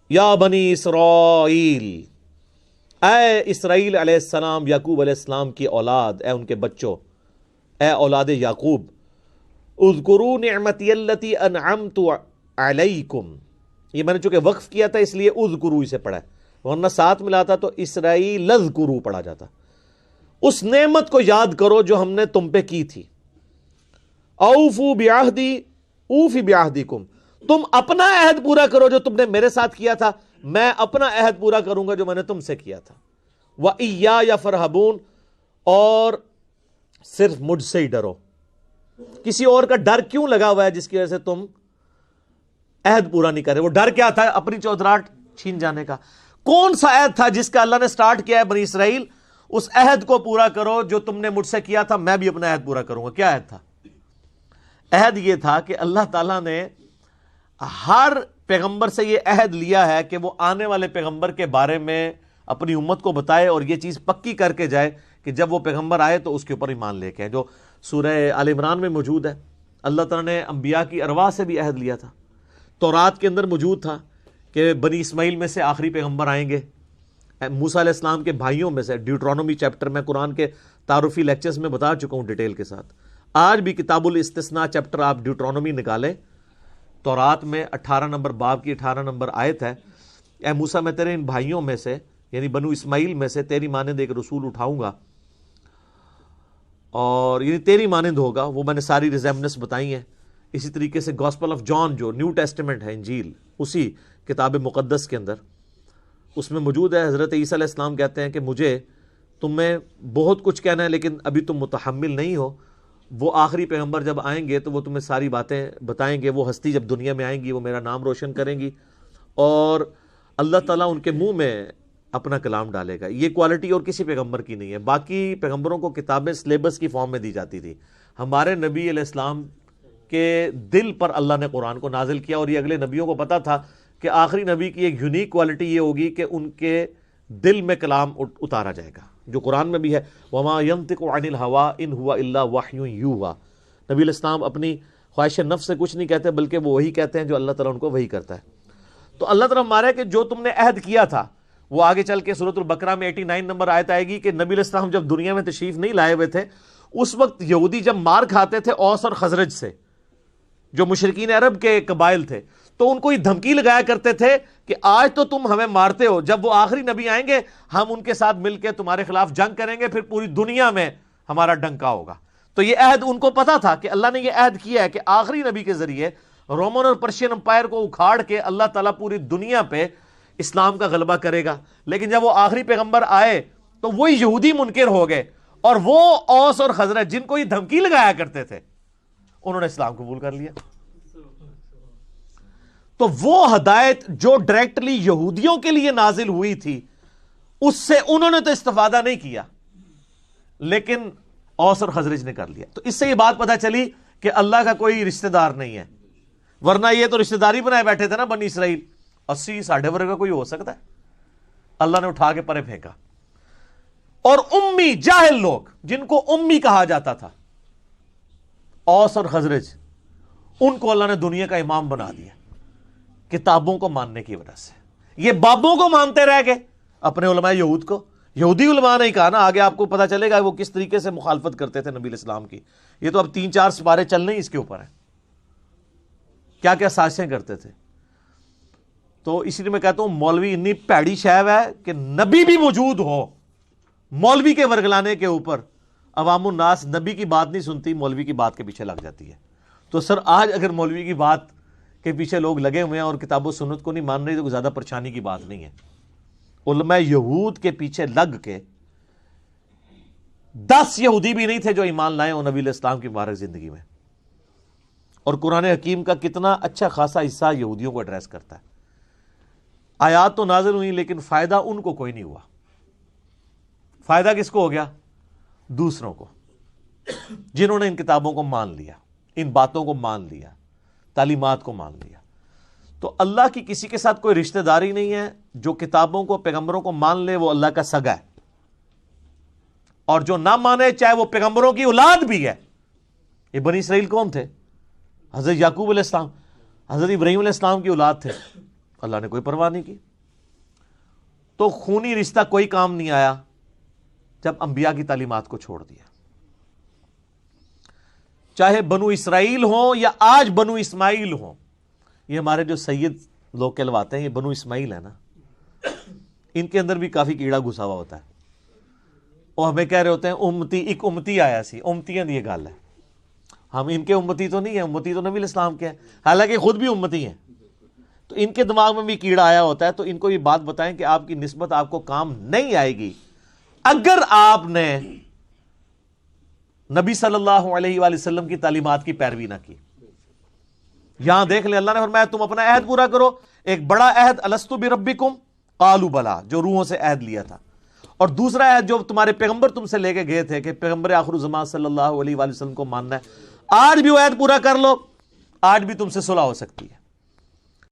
یا بنی اسرائیل، اے اسرائیل علیہ السلام، یعقوب علیہ السلام کی اولاد، اے ان کے بچوں، اے اولاد یعقوب، اذکروا نعمتی التی انعمت علیکم، یہ میں نے چونکہ وقف کیا تھا اس لیے اذکروا اسے پڑھا ہے، ورنہ ساتھ ملاتا تو اسرائیل اذکروا پڑھا جاتا۔ اس نعمت کو یاد کرو جو ہم نے تم پہ کی تھی۔ اوفوا بعہدی اوفی بعہدکم، تم اپنا عہد پورا کرو جو تم نے میرے ساتھ کیا تھا، میں اپنا عہد پورا کروں گا جو میں نے تم سے کیا تھا۔ وَإِيَّايَ فَارْهَبُونَ، اور صرف مجھ سے ہی ڈرو۔ کسی اور کا ڈر کیوں لگا ہوا ہے جس کی وجہ سے تم عہد پورا نہیں کر رہے؟ وہ ڈر کیا تھا؟ اپنی چودراہٹ چھین جانے کا۔ کون سا عہد تھا جس کا اللہ نے سٹارٹ کیا ہے؟ بنی اسرائیل، اس عہد کو پورا کرو جو تم نے مجھ سے کیا تھا، میں بھی اپنا عہد پورا کروں گا۔ کیا عہد تھا؟ عہد یہ تھا کہ اللہ تعالیٰ نے ہر پیغمبر سے یہ عہد لیا ہے کہ وہ آنے والے پیغمبر کے بارے میں اپنی امت کو بتائے اور یہ چیز پکی کر کے جائے کہ جب وہ پیغمبر آئے تو اس کے اوپر ایمان لے کے آئے، جو سورہ آل عمران میں موجود ہے۔ اللہ تعالیٰ نے انبیاء کی ارواح سے بھی عہد لیا تھا۔ تورات کے اندر موجود تھا کہ بنی اسماعیل میں سے آخری پیغمبر آئیں گے، موسیٰ علیہ السلام کے بھائیوں میں سے۔ ڈیوٹرانومی چیپٹر میں قرآن کے تعارفی لیکچرز میں بتا چکا ہوں ڈیٹیل کے ساتھ۔ آج بھی کتاب الاستثناء چیپٹر آپ ڈیوٹرانومی نکالیں، تورات میں 18 نمبر باب کی 18 نمبر آیت ہے، اے موسیٰ میں تیرے ان بھائیوں میں سے یعنی بنو اسماعیل میں سے تیری مانند ایک رسول اٹھاؤں گا، اور یعنی تیری مانند ہوگا۔ وہ میں نے ساری ریزیمنس بتائی ہیں۔ اسی طریقے سے گاسپل آف جان جو نیو ٹیسٹمنٹ ہے، انجیل، اسی کتاب مقدس کے اندر اس میں موجود ہے۔ حضرت عیسیٰ علیہ السلام کہتے ہیں کہ مجھے تمہیں بہت کچھ کہنا ہے لیکن ابھی تم متحمل نہیں ہو، وہ آخری پیغمبر جب آئیں گے تو وہ تمہیں ساری باتیں بتائیں گے، وہ ہستی جب دنیا میں آئیں گی وہ میرا نام روشن کریں گی، اور اللہ تعالیٰ ان کے منہ میں اپنا کلام ڈالے گا۔ یہ کوالٹی اور کسی پیغمبر کی نہیں ہے۔ باقی پیغمبروں کو کتابیں سلیبس کی فارم میں دی جاتی تھی، ہمارے نبی علیہ السلام کے دل پر اللہ نے قرآن کو نازل کیا، اور یہ اگلے نبیوں کو پتا تھا کہ آخری نبی کی ایک یونیک کوالٹی یہ ہوگی کہ ان کے دل میں کلام اتارا جائے گا، جو قرآن میں بھی ہے، وَمَا يَنطِقُ عَنِ الْهَوَىٰ إِنْ هُوَ إِلَّا وَحْيٌ يُوحَىٰ۔ نبی علیہ السلام اپنی خواہش نفس سے کچھ نہیں کہتے بلکہ وہ وہی کہتے ہیں جو اللہ تعالیٰ ان کو وہی کرتا ہے۔ تو اللہ تعالیٰ ہمارا ہے کہ جو تم نے عہد کیا تھا، وہ آگے چل کے سورۃ البقرہ میں 89 نمبر آیت آئے گی کہ نبی علیہ السلام جب دنیا میں تشریف نہیں لائے ہوئے تھے، اس وقت یہودی جب مار کھاتے تھے اوس اور خزرج سے، جو مشرکین عرب کے قبائل تھے، تو ان کو یہ دھمکی لگایا کرتے تھے کہ آج تو تم ہمیں مارتے ہو، جب وہ آخری نبی آئیں گے ہم ان کے ساتھ مل کے تمہارے خلاف جنگ کریں گے، پھر پوری دنیا میں ہمارا ڈنکا ہوگا۔ تو یہ عہد ان کو پتا تھا کہ اللہ نے یہ عہد کیا ہے کہ آخری نبی کے ذریعے رومن اور پرشین امپائر کو اکھاڑ کے اللہ تعالیٰ پوری دنیا پہ اسلام کا غلبہ کرے گا۔ لیکن جب وہ آخری پیغمبر آئے تو وہی یہودی منکر ہو گئے، اور وہ اوس اور خزرج جن کو یہ دھمکی لگایا کرتے تھے انہوں نے اسلام قبول کر لیا۔ تو وہ ہدایت جو ڈائریکٹلی یہودیوں کے لیے نازل ہوئی تھی اس سے انہوں نے تو استفادہ نہیں کیا، لیکن اوس اور خزرج نے کر لیا۔ تو اس سے یہ بات پتہ چلی کہ اللہ کا کوئی رشتہ دار نہیں ہے، ورنہ یہ تو رشتہ داری بنائے بیٹھے تھے نا بنی اسرائیل، 80 ساڑھے ورگا کوئی ہو سکتا ہے؟ اللہ نے اٹھا کے پرے پھینکا۔ اور امی جاہل لوگ جن کو امی کہا جاتا تھا، اوس اور خزرج، ان کو اللہ نے دنیا کا امام بنا دیا کتابوں کو ماننے کی وجہ سے۔ یہ بابوں کو مانتے رہ گئے، اپنے علماء یہود کو۔ یہودی علماء نے ہی کہا نا، آگے آپ کو پتہ چلے گا وہ کس طریقے سے مخالفت کرتے تھے نبی علیہ السلام کی۔ یہ تو اب 3-4 سپارے چلنے ہی اس کے اوپر ہیں، کیا کیا سازشیں کرتے تھے۔ تو اسی لیے میں کہتا ہوں مولوی اتنی پیڑی شیو ہے کہ نبی بھی موجود ہو، مولوی کے ورگلانے کے اوپر عوام الناس نبی کی بات نہیں سنتی، مولوی کی بات کے پیچھے لگ جاتی ہے۔ تو سر آج اگر مولوی کی بات کے پیچھے لوگ لگے ہوئے ہیں اور کتاب و سنت کو نہیں مان رہے تو کوئی زیادہ پریشانی کی بات نہیں ہے۔ علماء یہود کے پیچھے لگ کے 10 یہودی بھی نہیں تھے جو ایمان لائے اور نبی علیہ السلام کی مبارک زندگی میں۔ اور قرآن حکیم کا کتنا اچھا خاصا حصہ یہودیوں کو ایڈریس کرتا ہے۔ آیات تو نازل ہوئی لیکن فائدہ ان کو کوئی نہیں ہوا۔ فائدہ کس کو ہو گیا؟ دوسروں کو، جنہوں نے ان کتابوں کو مان لیا، ان باتوں کو مان لیا، تعلیمات کو مان لیا۔ تو اللہ کی کسی کے ساتھ کوئی رشتہ داری نہیں ہے۔ جو کتابوں کو، پیغمبروں کو مان لے وہ اللہ کا سگا ہے، اور جو نہ مانے چاہے وہ پیغمبروں کی اولاد بھی ہے۔ یہ بنی اسرائیل کون تھے؟ حضرت یعقوب علیہ السلام، حضرت ابراہیم علیہ السلام کی اولاد تھے۔ اللہ نے کوئی پرواہ نہیں کی. تو خونی رشتہ کوئی کام نہیں آیا جب انبیاء کی تعلیمات کو چھوڑ دیا. چاہے بنو اسرائیل ہوں یا آج بنو اسماعیل ہوں. یہ ہمارے جو سید لوگ کہلواتے ہیں یہ بنو اسماعیل ہے نا, ان کے اندر بھی کافی کیڑا گھسا ہوا ہوتا ہے. اور ہمیں کہہ رہے ہوتے ہیں امتی, ایک امتی آیا سی, امتیاں دی یہ گل ہے. ہم ان کے امتی تو نہیں ہیں, امتی تو نبی الاسلام کے ہیں, حالانکہ خود بھی امتی ہیں. تو ان کے دماغ میں بھی کیڑا آیا ہوتا ہے. تو ان کو یہ بات بتائیں کہ آپ کی نسبت آپ کو کام نہیں آئے گی اگر آپ نے نبی صلی اللہ علیہ وآلہ وسلم کی تعلیمات کی پیروی نہ کی. یہاں دیکھ لیں اللہ نے فرمایا تم اپنا عہد پورا کرو. ایک بڑا عہد الستو بربکم قالوا بلا, جو روحوں سے عہد لیا تھا. اور دوسرا عہد جو تمہارے پیغمبر تم سے لے کے گئے تھے کہ پیغمبر آخر الزمان صلی اللہ علیہ وآلہ وسلم کو ماننا ہے. آج بھی وہ عہد پورا کر لو, آج بھی تم سے صلح ہو سکتی ہے.